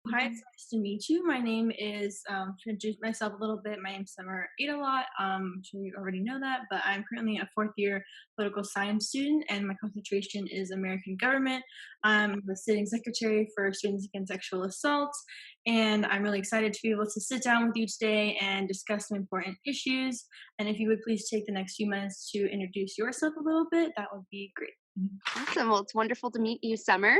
Hi, it's nice to meet you. My name is, to introduce myself a little bit, my name's Summer Adalot. I'm sure you already know that, but I'm currently a fourth year political science student, and my concentration is American government. I'm the sitting secretary for Students Against Sexual Assault, and I'm really excited to be able to sit down with you today and discuss some important issues. And if you would please take the next few minutes to introduce yourself a little bit, that would be great. Awesome. Well, it's wonderful to meet you, Summer.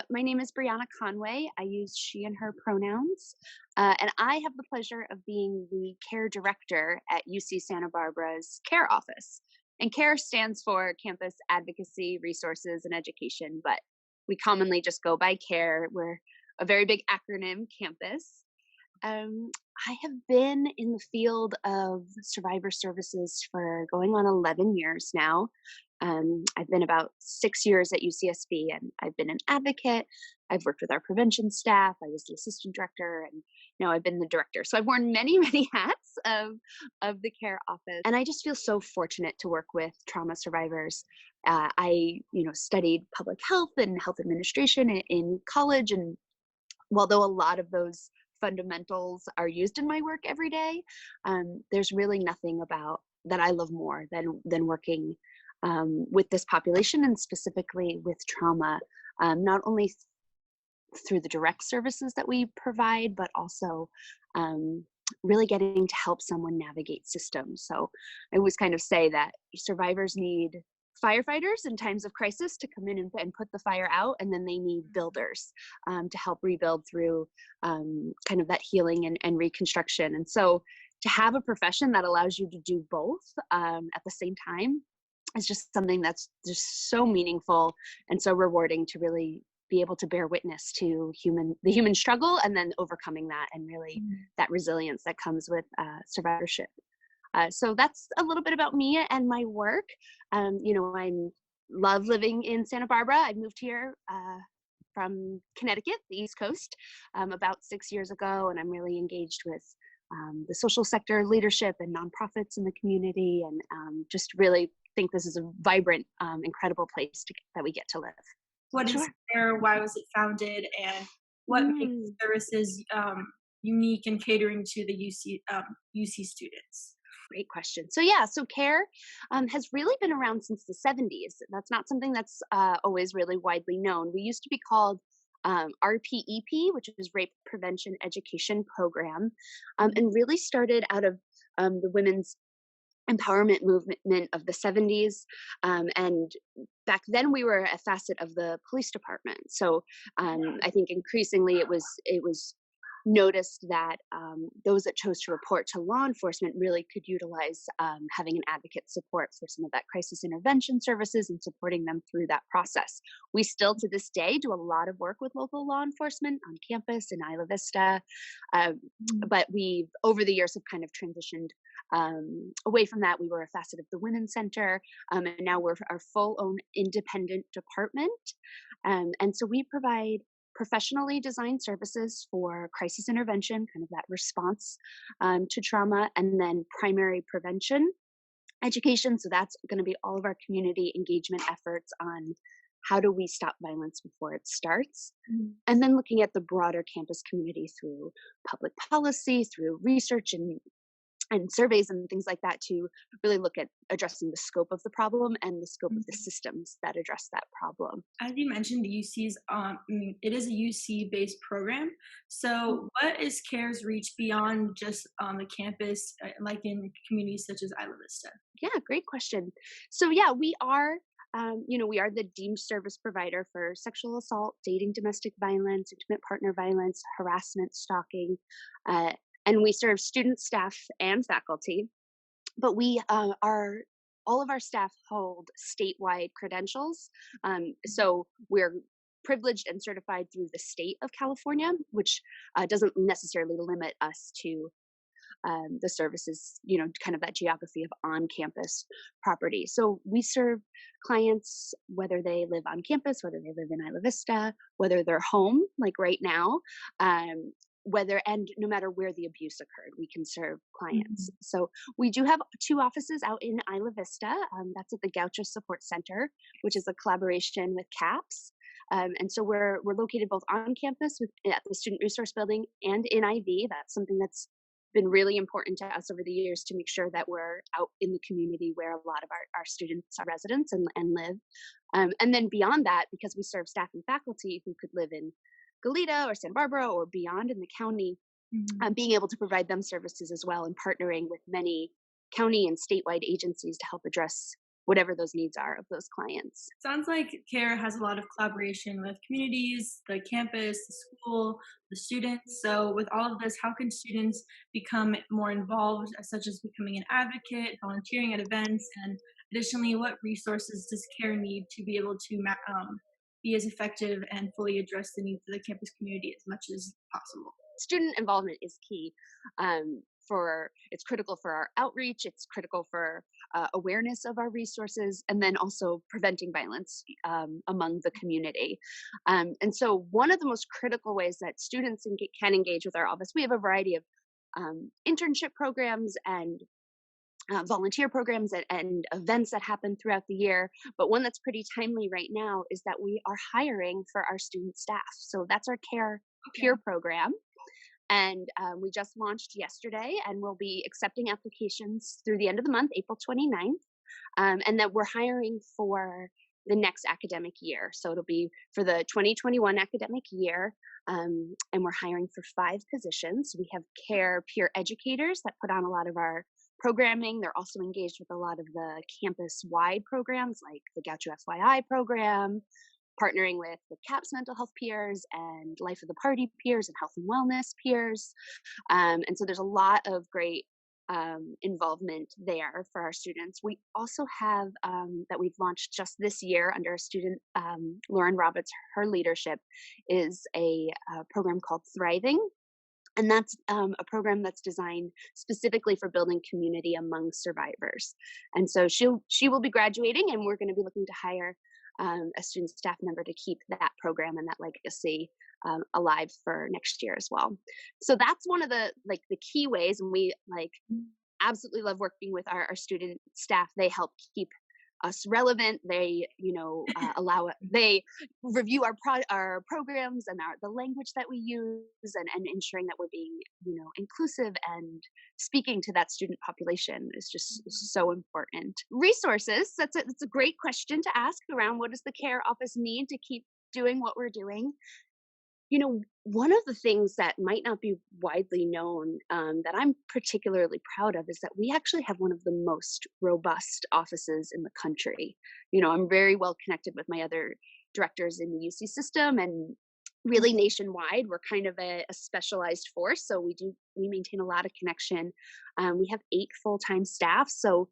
My name is Briana Conway. I use she and her pronouns. And I have the pleasure of being the care director at UC Santa Barbara's CARE office. And CARE stands for Campus Advocacy, Resources, and Education, but we commonly just go by CARE. We're a very big acronym campus. Um, I have been in the field of survivor services for going on 11 years now. I've been about 6 years at UCSB, and I've been an advocate. I've worked with our prevention staff. I was the assistant director, and now I've been the director. So I've worn many, many hats of the care office, and I just feel so fortunate to work with trauma survivors. I studied public health and health administration in college, and although a lot of those fundamentals are used in my work every day, there's really nothing about that I love more than working with this population and specifically with trauma, not only through the direct services that we provide, but also really getting to help someone navigate systems. So I always kind of say that survivors need firefighters in times of crisis to come in and put the fire out, and then they need builders to help rebuild through kind of that healing and reconstruction. And so to have a profession that allows you to do both at the same time is just something that's just so meaningful and so rewarding to really be able to bear witness to the human struggle, and then overcoming that, and really that resilience that comes with survivorship. So that's a little bit about me and my work. I love living in Santa Barbara. I moved here from Connecticut, the East Coast, about 6 years ago, and I'm really engaged with the social sector leadership and nonprofits in the community, and just really think this is a vibrant, incredible place that we get to live. What is Sure. CARE? Why was it founded? And what makes the Mm. services unique in catering to the UC students? Great question. So CARE has really been around since the 70s. That's not something that's always really widely known. We used to be called RPEP, which is Rape Prevention Education Program, and really started out of the women's empowerment movement of the 70s. And back then we were a facet of the police department. So I think increasingly it was noticed that those that chose to report to law enforcement really could utilize having an advocate support for some of that crisis intervention services and supporting them through that process. We still to this day do a lot of work with local law enforcement on campus in Isla Vista, but we've over the years have kind of transitioned away from that. We were a facet of the Women's Center, and now we're our full own independent department. And so we provide professionally designed services for crisis intervention, kind of that response to trauma, and then primary prevention education. So that's going to be all of our community engagement efforts on how do we stop violence before it starts, and then looking at the broader campus community through public policy, through research and surveys and things like that, to really look at addressing the scope of the problem and the scope of the systems that address that problem. As you mentioned, the UC's it is a UC based program. So, what is CARE's reach beyond just on the campus, like in communities such as Isla Vista? Yeah, great question. So we are the deemed service provider for sexual assault, dating, domestic violence, intimate partner violence, harassment, stalking, uh, and we serve student, staff, and faculty. But we are all of our staff hold statewide credentials. So we're privileged and certified through the state of California, which doesn't necessarily limit us to the services, kind of that geography of on campus property. So we serve clients whether they live on campus, whether they live in Isla Vista, whether they're home, like right now. Whether and no matter where the abuse occurred, we can serve clients. So we do have 2 offices out in Isla Vista. That's at the Gaucho Support Center, which is a collaboration with CAPS. And so we're located both on campus at the Student Resource Building and in IV. That's something that's been really important to us over the years to make sure that we're out in the community where a lot of our students are residents and live. And then beyond that, because we serve staff and faculty who could live in Goleta or Santa Barbara or beyond in the county, Mhm. being able to provide them services as well and partnering with many county and statewide agencies to help address whatever those needs are of those clients. Sounds like CARE has a lot of collaboration with communities, the campus, the school, the students. So, with all of this, how can students become more involved, such as becoming an advocate, volunteering at events, and additionally, what resources does CARE need to be able to be as effective and fully address the needs of the campus community as much as possible? Student involvement is key. For it's critical for our outreach. It's critical for awareness of our resources, and then also preventing violence among the community. And so, one of the most critical ways that students can engage with our office, we have a variety of internship programs and volunteer programs and events that happen throughout the year. But one that's pretty timely right now is that we are hiring for our student staff. So that's our care Okay. peer program, and we just launched yesterday, and we'll be accepting applications through the end of the month, April 29th. And that we're hiring for the next academic year. So it'll be for the 2021 academic year. And we're hiring for 5 positions. We have care peer educators that put on a lot of our programming. They're also engaged with a lot of the campus wide programs like the Gaucho FYI program, partnering with the CAPS mental health peers and Life of the Party peers and health and wellness peers. And so there's a lot of great involvement there for our students. We also have that we've launched just this year under a student, Lauren Roberts, her leadership, is a program called Thriving. And that's a program that's designed specifically for building community among survivors. And so she will be graduating, and we're going to be looking to hire a student staff member to keep that program and that legacy alive for next year as well. So that's one of the key ways, and we absolutely love working with our student staff. They help keep us relevant. They they review our programs and the language that we use, and ensuring that we're being inclusive and speaking to that student population is just so important. Resources, that's a great question to ask around what does the care office need to keep doing what we're doing. One of the things that might not be widely known, that I'm particularly proud of, is that we actually have one of the most robust offices in the country. I'm very well connected with my other directors in the UC system, and really nationwide, we're kind of a specialized force. So we maintain a lot of connection. We have 8 full-time staff. So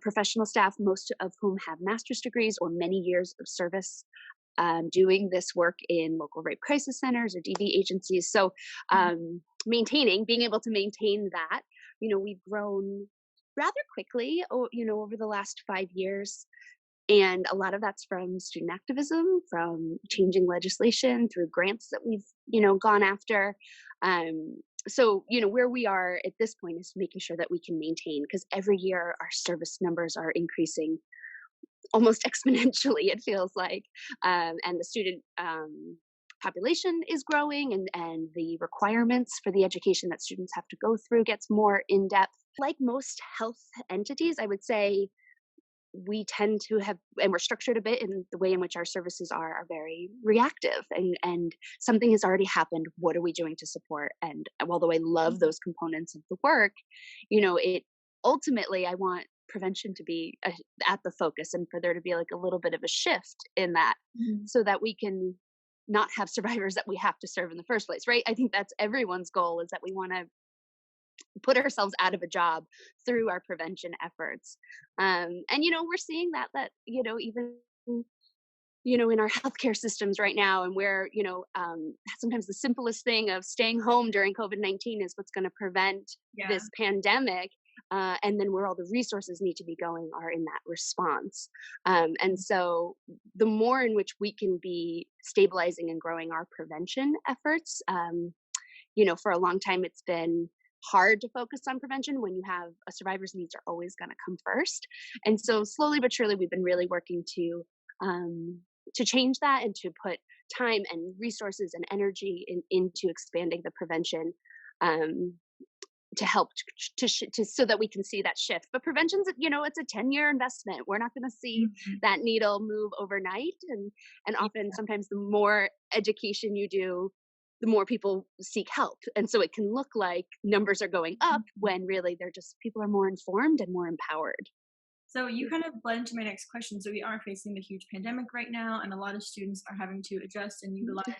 professional staff, most of whom have master's degrees or many years of service doing this work in local rape crisis centers or DV agencies. So being able to maintain that, we've grown rather quickly, over the last 5 years. And a lot of that's from student activism, from changing legislation, through grants that we've, gone after. So, where we are at this point is making sure that we can maintain, because every year our service numbers are increasing almost exponentially, it feels like. And the student population is growing, and the requirements for the education that students have to go through gets more in depth. Like most health entities, I would say we tend to have, and we're structured a bit in the way in which our services are very reactive, and something has already happened. What are we doing to support? And although I love those components of the work, it ultimately, I want prevention to be at the focus, and for there to be like a little bit of a shift in that, Mhm. so that we can not have survivors that we have to serve in the first place, right? I think that's everyone's goal, is that we want to put ourselves out of a job through our prevention efforts. And we're seeing that even in our healthcare systems right now, and where sometimes the simplest thing of staying home during COVID-19 is what's going to prevent Yeah. this pandemic. And then where all the resources need to be going are in that response. And so the more in which we can be stabilizing and growing our prevention efforts, for a long time it's been hard to focus on prevention when you have a survivor's needs are always going to come first. And so slowly but surely we've been really working to to change that and to put time and resources and energy into expanding the prevention, um, to help to so that we can see that shift. But prevention's, it's a 10-year investment. We're not going to see Mhm. that needle move overnight, and often sometimes the more education you do, the more people seek help. And so it can look like numbers are going up Mhm. when really they're just people are more informed and more empowered. So you kind of bled into my next question. So we are facing the huge pandemic right now, and a lot of students are having to adjust and utilize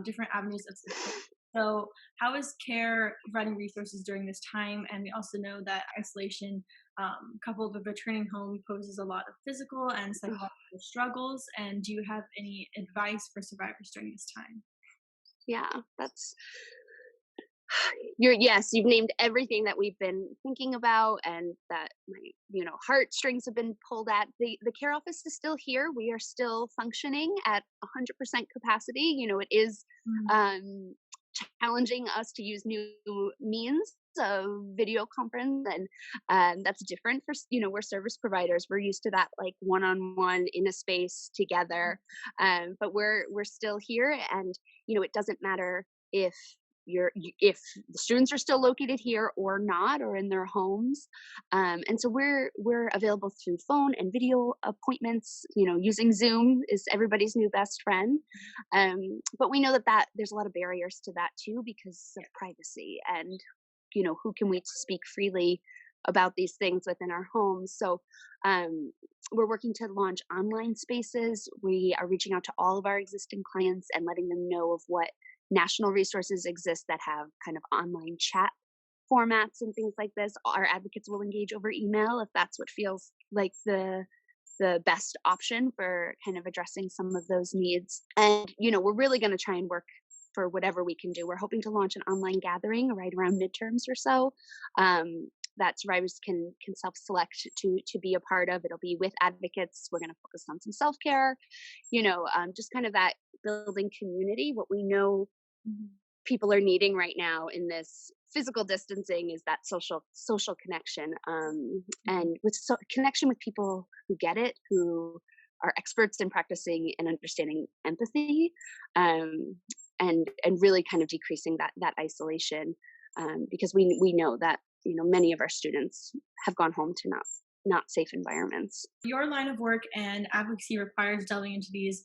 different avenues of support. So how is care providing resources during this time? And we also know that isolation, coupled with returning home, poses a lot of physical and psychological struggles. And do you have any advice for survivors during this time? Yeah, that's yes, you've named everything that we've been thinking about and that my, heartstrings have been pulled at. The care office is still here. We are still functioning at 100% capacity. It is Mm. um challenging us to use new means of video conference, and that's different for we're service providers. We're used to that, like, one-on-one in a space together, but we're still here. And it doesn't matter if if the students are still located here or not, or in their homes. And so we're available through phone and video appointments. Using Zoom is everybody's new best friend. But we know that there's a lot of barriers to that too, because of privacy, and who can we speak freely about these things within our homes. So um, we're working to launch online spaces. We are reaching out to all of our existing clients and letting them know of what national resources exist that have kind of online chat formats and things like this. Our advocates will engage over email if that's what feels like the best option for kind of addressing some of those needs. And we're really going to try and work for whatever we can do. We're hoping to launch an online gathering right around midterms or so, that survivors can self-select to be a part of. It'll be with advocates. We're going to focus on some self-care, just kind of that building community. What we know Mhm. people are needing right now in this physical distancing is that social connection, Mhm. and with connection with people who get it, who are experts in practicing and understanding empathy, um, and really kind of decreasing that isolation, because we know that many of our students have gone home to not safe environments. Your line of work and advocacy requires delving into these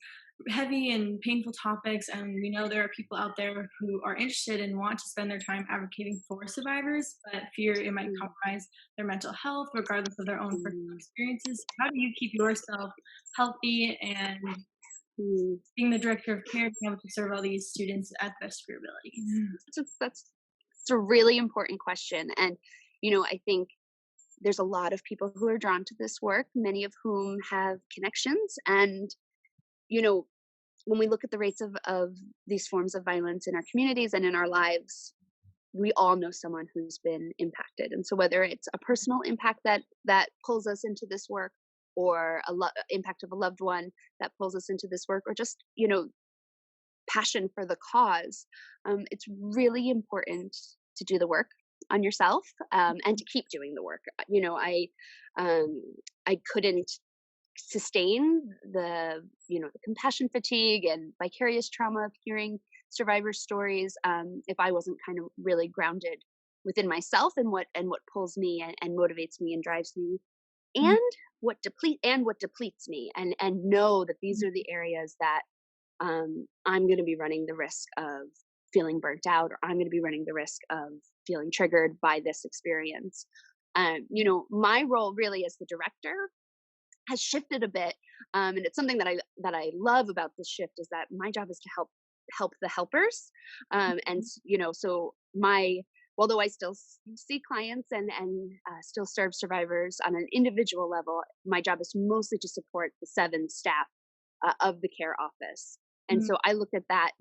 heavy and painful topics, and we know there are people out there who are interested and want to spend their time advocating for survivors, but fear it might Mm, compromise their mental health regardless of their own personal mm, experiences. How do you keep yourself healthy and mm. being the director of care, being able to serve all these students at the best of your ability? That's a really important question, and I think there's a lot of people who are drawn to this work, many of whom have connections. And you know when we look at the rates of these forms of violence in our communities and in our lives, we all know someone who's been impacted. And so whether it's a personal impact that pulls us into this work, or impact of a loved one that pulls us into this work, or just passion for the cause, it's really important to do the work on yourself, and to keep doing the work. Um, I couldn't sustain the compassion fatigue and vicarious trauma of hearing survivor stories, if I wasn't kind of really grounded within myself, and what pulls me and motivates me and drives me, Mhm. and what depletes me, and know that these are the areas that I'm going to be running the risk of feeling burnt out, or I'm going to be running the risk of feeling triggered by this experience. My role really as the director has shifted a bit, and it's something that I love about this shift, is that my job is to help the helpers, so my although I still see clients and still serve survivors on an individual level, my job is mostly to support the 7 staff of the care office. And Mhm. so I look at that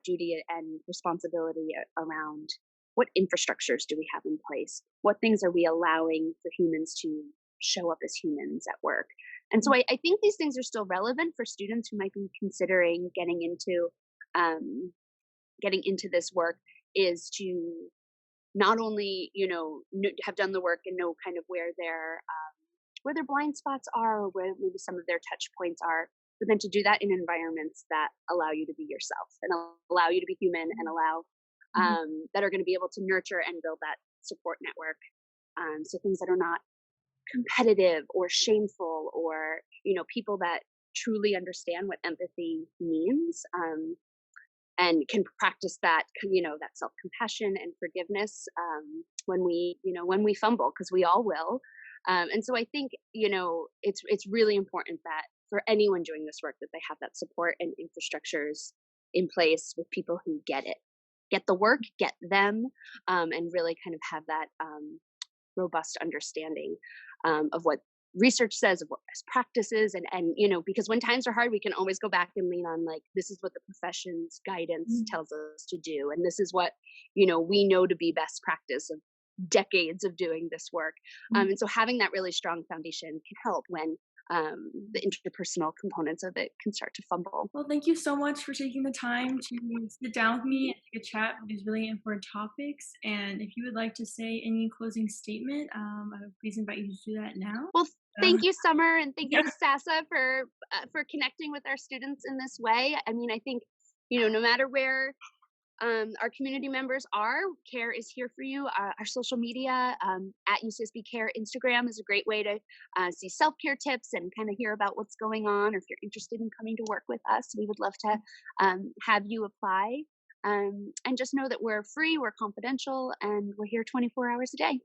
duty and responsibility around what infrastructures do we have in place? What things are we allowing for humans to show up as humans at work? And so I think these things are still relevant for students who might be considering um, getting into this work, is to not only have done the work and know kind of where their blind spots are, or where maybe some of their touch points are, but then to do that in environments that allow you to be yourself and allow you to be human and allow Mhm. that are going to be able to nurture and build that support network. So things that are not competitive or shameful, or people that truly understand what empathy means, and can practice that that self-compassion and forgiveness, when we fumble, because we all will. And so I think it's really important that for anyone doing this work, that they have that support and infrastructures in place with people who get the work, get them, and really kind of have that robust understanding of what research says, of what best practices, and because when times are hard, we can always go back and lean on, like, this is what the profession's guidance Mhm. tells us to do, and this is what we know to be best practice of decades of doing this work. Mhm. And so having that really strong foundation can help when the interpersonal components of it can start to fumble. Well, thank you so much for taking the time to sit down with me and take a chat with these really important topics. And if you would like to say any closing statement, I would please invite you to do that now. Well, Um, thank you, Summer, and thank you yeah. to SASA for connecting with our students in this way. I mean, I think no matter where our community members are, CARE is here for you. Our social media, at UCSB CARE Instagram, is a great way to see self care tips and kind of hear about what's going on. Or if you're interested in coming to work with us, we would love to have you apply. And just know that we're free, we're confidential, and we're here 24 hours a day.